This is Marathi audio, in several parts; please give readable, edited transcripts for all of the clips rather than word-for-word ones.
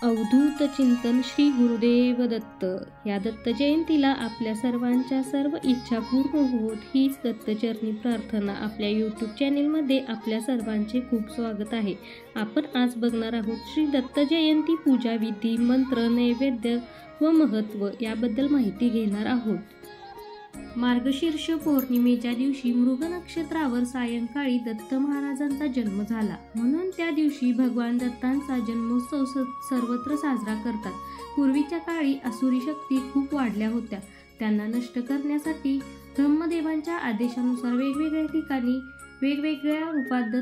अवधूत चिंतन श्री गुरुदेव दत्त। या दत्त जयंतीला आपल्या सर्वांच्या सर्व इच्छा पूर्ण होत हीच दत्तचरणी प्रार्थना। आपल्या यूट्यूब चॅनेलमध्ये आपल्या सर्वांचे खूप स्वागत आहे। आपण आज बघणार आहोत श्री दत्त जयंती पूजा विधी, मंत्र, नैवेद्य व महत्त्व याबद्दल माहिती घेणार आहोत। मार्गशीर्ष पौर्णिमेच्या दिवशी मृग नक्षत्रावर सायंकाळी दत्त महाराजांचा जन्म झाला, म्हणून त्या दिवशी भगवान दत्तांचा जन्मोत्सव सर्वत्र साजरा करतात। पूर्वीच्या काळी आसुरी शक्ती खूप वाढल्या होत्या, त्यांना नष्ट करण्यासाठी ब्रह्मदेवांच्या आदेशानुसार वेगवेगळ्या ठिकाणी वेगवेगळ्या रूपात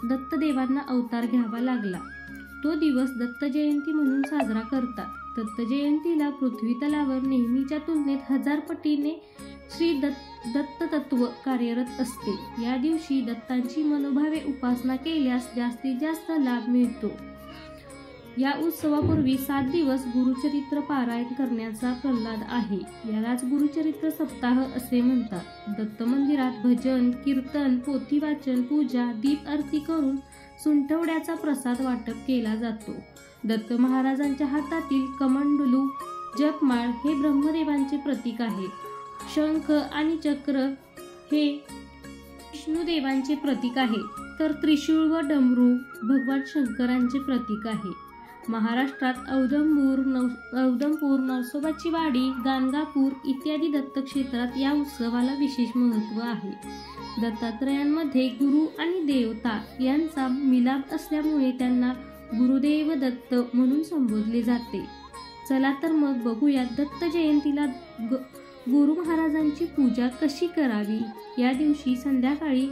दत्तदेवांना अवतार घ्यावा लागला। तो दिवस दत्त जयंती म्हणून साजरा करतात। दत्त जयंतीला पृथ्वी तलावर नेहमीच्या तुलनेत 1000 पटीने श्री दत्त तत्व कार्यरत असते। या दिवशी दत्तांची मनोभावे उपासना केल्यास जास्तीत जास्त लाभ मिळतो। या उत्सवापूर्वी 7 दिवस गुरुचरित्र पारायण करण्याचा प्रल्हाद आहे, यालाच गुरुचरित्र सप्ताह असे म्हणतात। दत्त मंदिरात भजन, कीर्तन, पोथी वाचन, पूजा, दीप आरती करून सुंठवड्याचा प्रसाद वाटप केला जातो। दत्त महाराजांच्या हातातील कमंडलू जपमाळ हे ब्रह्मदेवांचे प्रतीक आहे। शंख आणि चक्र हे विष्णुदेवांचे प्रतीक आहे, तर त्रिशूळ व डमरू भगवान शंकरांचे प्रतीक आहे। महाराष्ट्रात औदंपूर, नरसोबाची वाडी, गाणगापूर इत्यादी दत्तक्षेत्रात या उत्सवाला विशेष महत्त्व आहे। दत्तात्रयांमध्ये गुरु आणि देवता यांचा मिलाप असल्यामुळे त्यांना गुरुदेव दत्त म्हणून संबोधले जाते। चला तर मग बघूया दत्त जयंतीला गुरु महाराजांची पूजा कशी करावी। या दिवशी संध्याकाळी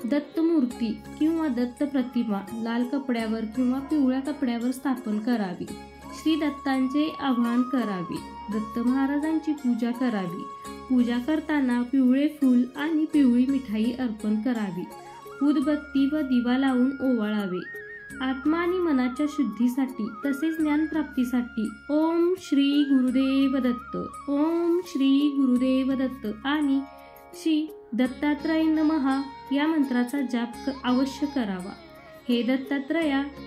दत्त मूर्ती किंवा दत्त प्रतिमा लाल कपड्यावर किंवा पिवळ्या कपड्यावर स्थापन करावी। श्री दत्तांचे आवाहन करावे, दत्त महाराजांची पूजा करावी। पूजा करताना पिवळे फूल आणि पिवळी मिठाई अर्पण करावी। उदबत्ती व दिवा लावून ओवाळावे। आत्मा आणि मनाच्या शुद्धीसाठी तसेच ज्ञानप्राप्तीसाठी ओम श्री गुरुदेव दत्त, ओम श्री गुरुदेव दत्त आणि श्री दत्तात्रय नमः या मंत्राचा जाप अवश्य करावा। हे दत्तात्रयांना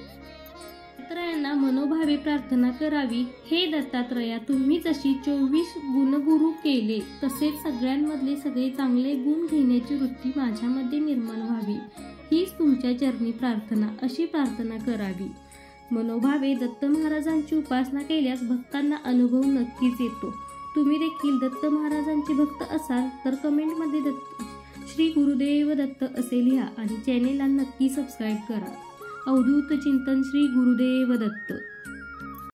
मनोभावे प्रार्थना करावी। हे दत्तात्रया, तुम्ही जशी 24 गुणगुरु केले तसेच सगळ्यांमधले सगळे चांगले गुण घेण्याची वृत्ती माझ्यामध्ये निर्माण व्हावी, हीच तुमच्या चरणी प्रार्थना, अशी प्रार्थना करावी। मनोभावे दत्त महाराजांची उपासना केल्यास भक्तांना अनुभव नक्कीच येतो। तुम्ही देखील दत्त महाराजांचे भक्त असाल तर कमेंटमध्ये श्री गुरुदेव दत्त असे लिहा आणि चॅनेलला नक्की सबस्क्राईब करा। अवधूत चिंतन श्री गुरुदेव दत्त।